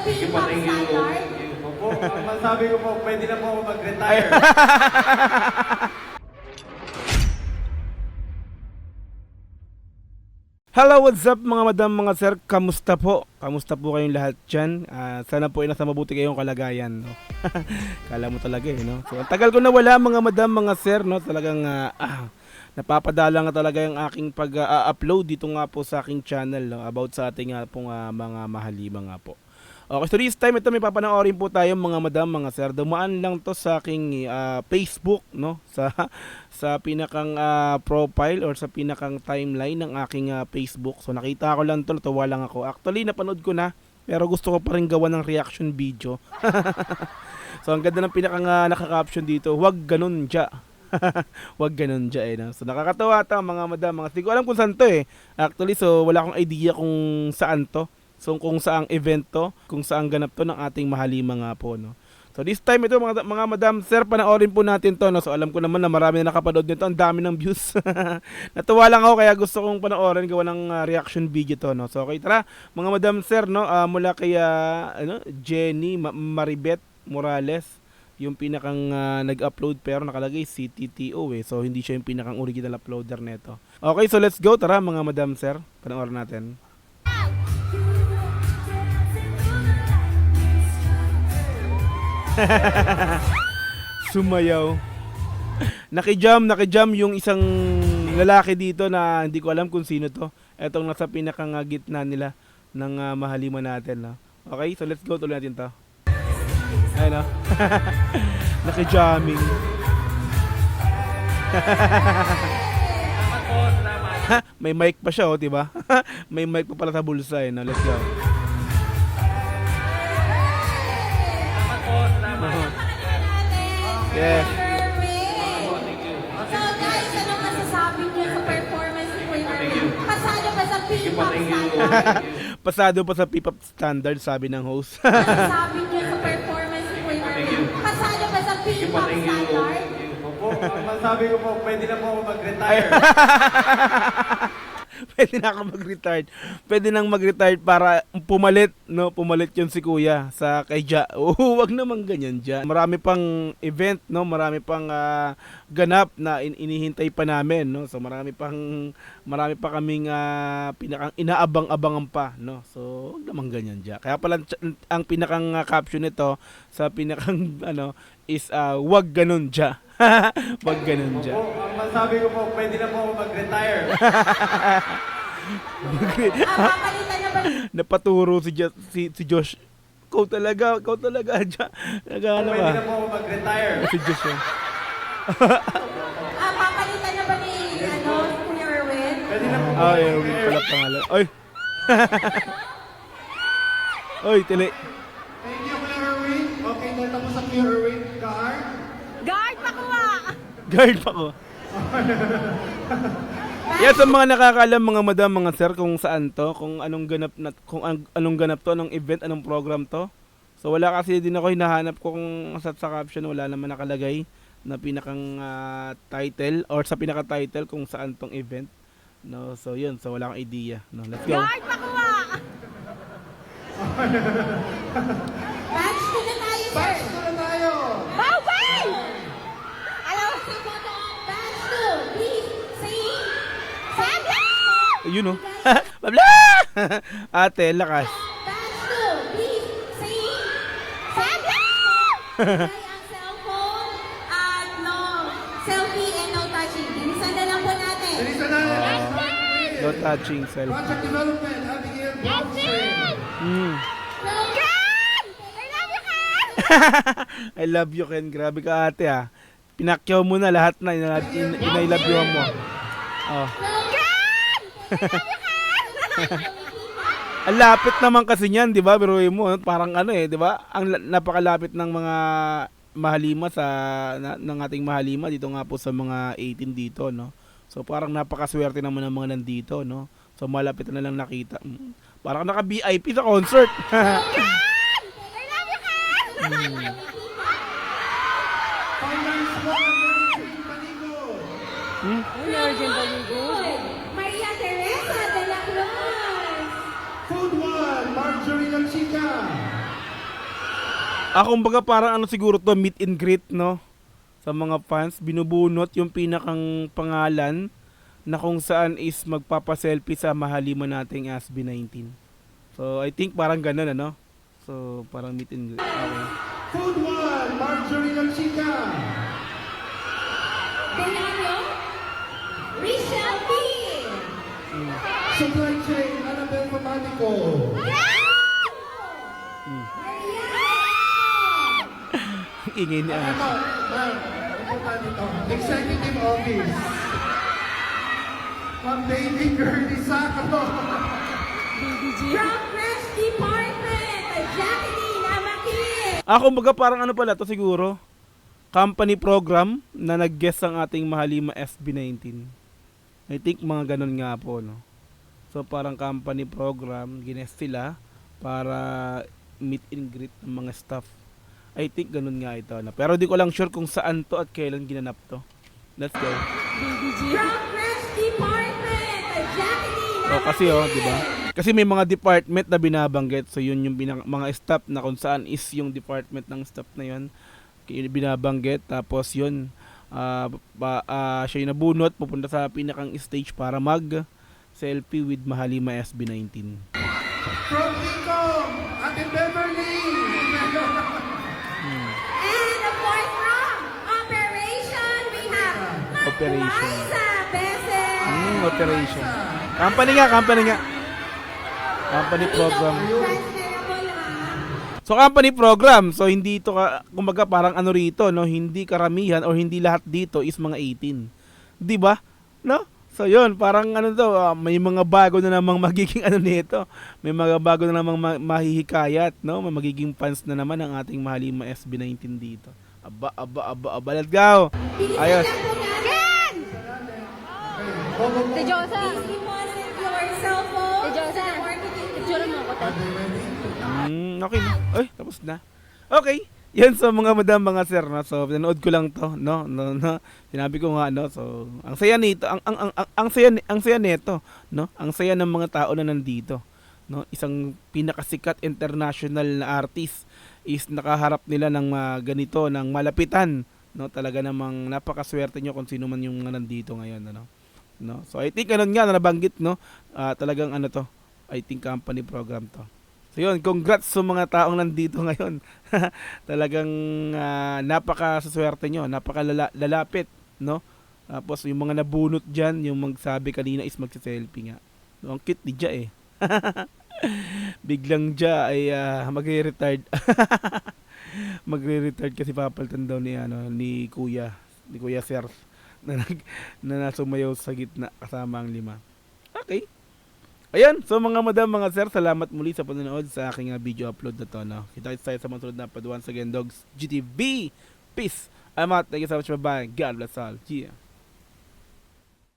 P-pop standard? Opo, ang masabi ko po, pwede na po ako mag-retire. Hello, what's up mga madam, mga sir? Kamusta po? Kamusta po kayong lahat dyan? Sana po ay nasa mabuti kayong kalagayan, no? Kala mo talaga eh, no? So, ang tagal ko na wala mga madam, mga sir, no? Talagang napapadala nga talaga yung aking pag-upload dito nga po sa aking channel, no? About sa ating pong mga mahalima nga po. Okay, so this time ito may papanoorin po tayo mga madam, mga sir. Dumaan lang to sa aking Facebook, no? Sa pinakang profile or sa pinakang timeline ng aking Facebook. So nakita ko lang to, natuwa lang ako. Actually napanood ko na, pero gusto ko pa rin gawa ng reaction video. So ang ganda ng pinakang naka-caption dito, "Wag ganun dya." Wag ganun dya eh, no? So nakakatawa ta mga madam, mga hindi ko alam kung saan to eh. Actually, so wala akong idea kung saan to. So kung saang event to, kung saang ganap to ng ating mahalima nga po, no. So this time ito mga madam sir, panoorin po natin to, no. So alam ko naman na marami na nakapanood nito, ang dami ng views. Natuwa lang ako kaya gusto kong panoorin, gawa ng reaction video to, no. So okay, tara mga madam sir, no, mula kay Jenny Maribet Morales, yung pinakang nag-upload pero nakalagay CTTO eh. So hindi siya yung pinakang original uploader nito. Okay, so let's go, tara mga madam sir, panoorin natin. Sumayaw. Nakijam yung isang lalaki dito na hindi ko alam kung sino to. Etong nasa pinakang gitna nila ng mahalima natin, no? Okay, so let's go, tuloy natin to. Ayun, no? Nakijamming. May mic pa siya, oh, diba? May mic pa pala sa bulsa, eh, no? Let's go. Yeah. So guys, ano masasabi niyo sa performance ni Kuya Erwin? Pasado ba sa P-pop standard? Pasado pa sa P-pop standard, sabi ng host. Masasabi niyo sa performance ni Kuya Erwin? Pasado ba sa P-pop standard? Opo, ang masabi ko po, pwede na po ako mag-retire. Pwede na ako mag-retire. Pwede nang mag-retire para pumalit, no? Pumalit yun si Kuya sa kay Ja. Wag naman ganyan Ja. Marami pang event, no? Marami pang ganap na inihintay pa namin, no? So marami pa kaming pinakang inaabang-abangan pa, no? So wag naman ganyan Ja. Kaya pala ang pinakang caption nito sa pinakang is wag ganun Ja. Wag ganun Ja. Opo, ang masabi ko po, pwede na po ako mag-retire. Papalitan na ba? Napaturo si Josh. Ikaw talaga Ja. Nagano Pwede na ka. po ako mag-retire. Si Josh yun. Papalitan na ba ni Kuya Erwin? Pwede na po po. Ay, Erwin pala pangalan. Ay! Oy, tili. Thank you, Kuya Erwin. Okay, natapos ang Kuya Erwin. Guard. Guard, pakuha! Guard pa ko. Yan sa mga nakakaalam mga madam, mga sir, kung saan to, kung anong ganap to, anong event, anong program to. So wala kasi din ako hinahanap ko kung sa caption, wala naman nakalagay na pinakang title or sa pinaka-title kung saan tong event. No, so yun, so wala akong idea. No, let's go. Guard, pakuha! Batch ko na tayo, sir! Batch ko na tayo. Bawal! Alam mo sa photo, batch 2, please, sing! Sabla! Ayun oh. Babla! Ate, lakas. Batch 2, please, sing! Sabla! Ay, ang cellphone at no selfie and no touching. Bilisan na lang po natin. Bilisan na lang. No touching cell. Project Development, Abigail Bronson. Ken! I love you, Ken! I love you, Ken. Grabe ka ate ah. Pinakyaw mo na lahat na. I love you mo. Oh. Ken! I love you, Ken! Ang lapit naman kasi niyan, 'di ba? Pero mo parang eh, 'di ba? Ang napakalapit ng mga mahalima ng ating mahalima dito nga po sa mga 18 dito, no. So parang napakaswerte naman ng mga nandito, no. So malapit na lang nakita. Parang naka-VIP sa concert. Ken! I love you, Ken! Maria Teresa de la Cruz! Food 1, Marjorie Chica. Kumbaga parang ano siguro to, meet and greet, no? Sa mga fans, binubunot yung pinakang pangalan na kung saan is magpapaselfie sa mahalima nating SB19. So, I think parang ganun, ano? So, parang meet and greet. Okay. Food 1, Marjorie ng Chica. Delano, Rachel B. Supply chain, Annabelle Famatico. Ingay ni Ash. Ito, ma'am, importante ito. Executive Office. Ma'am Baby Girlie Sacro. From Fresh Department, Jacqueline Amaki. Kumbaga parang ano pala to siguro, company program na nag-guest ang ating mahalima SB19. I think mga ganun nga po, no? So parang company program, ginest sila para meet and greet ng mga staff. I think ganun nga ito, no? Pero di ko lang sure kung saan to at kailan ginanap to. Let's go. From Fresh Department, Jacqueline Kasi di ba? Kasi may mga department na binabanggit. So yun yung mga staff na kung saan is yung department ng staff na yun binabanggit. Tapos yun siya yung nabunot, pupunta sa pinakang stage para mag selfie with mahalima SB19. From Ecom, Ate Beverly. And of course from Operation, we have Operation. Liza Beses. Operation. Company nga. Company program. Transferable ha. So company program. So hindi ito kumbaga parang ano rito, no, hindi karamihan or hindi lahat dito is mga 18. 'Di ba? No? So yun, parang ano to, may mga bago na namang magiging ano nito. May mga bago na namang mahihikayat, no? May magiging fans na naman ang ating mahalima SB19 dito. Aba, let's go. Ayos. Ken! Bobo. Diyosa. Please deposit your cell phone. Diyosa. Picture mo ako to. Are they ready? Okay na. Ay, tapos na. Okay. Yan so mga madam, mga sir, no. So nanood ko lang to, no. Sinabi ko nga, no. So ang saya nito, ang saya nito, no. Ang saya ng mga tao na nandito, no. Isang pinakasikat international na artist is nakaharap nila ng ganito, ng malapitan, no. Talaga namang napakaswerte nyo kung sino man yung nandito ngayon, ano. No. So I think ganun nga na nabanggit, no. Talagang ano to, I think company program to. So yun, congrats sa mga taong nandito ngayon. Talagang napakasaswerte nyo, napakalalapit, no? Tapos yung mga nabunot dyan, yung magsabi kanina is magsa-selfie nga. No, ang cute ni Ja eh. Biglang Ja ay magre-retired. Magre-retired kasi papalitan daw ni Kuya Sir na nasumayaw sa gitna kasama ang 5. Okay. Ayan, so mga madam, mga sir, salamat muli sa panonood sa aking video upload na to, no? Kita tayo sa mga sunod na once again, Dogs GTV. Peace. I'm out. Thank you so much. Bye-bye. God bless all. Yeah.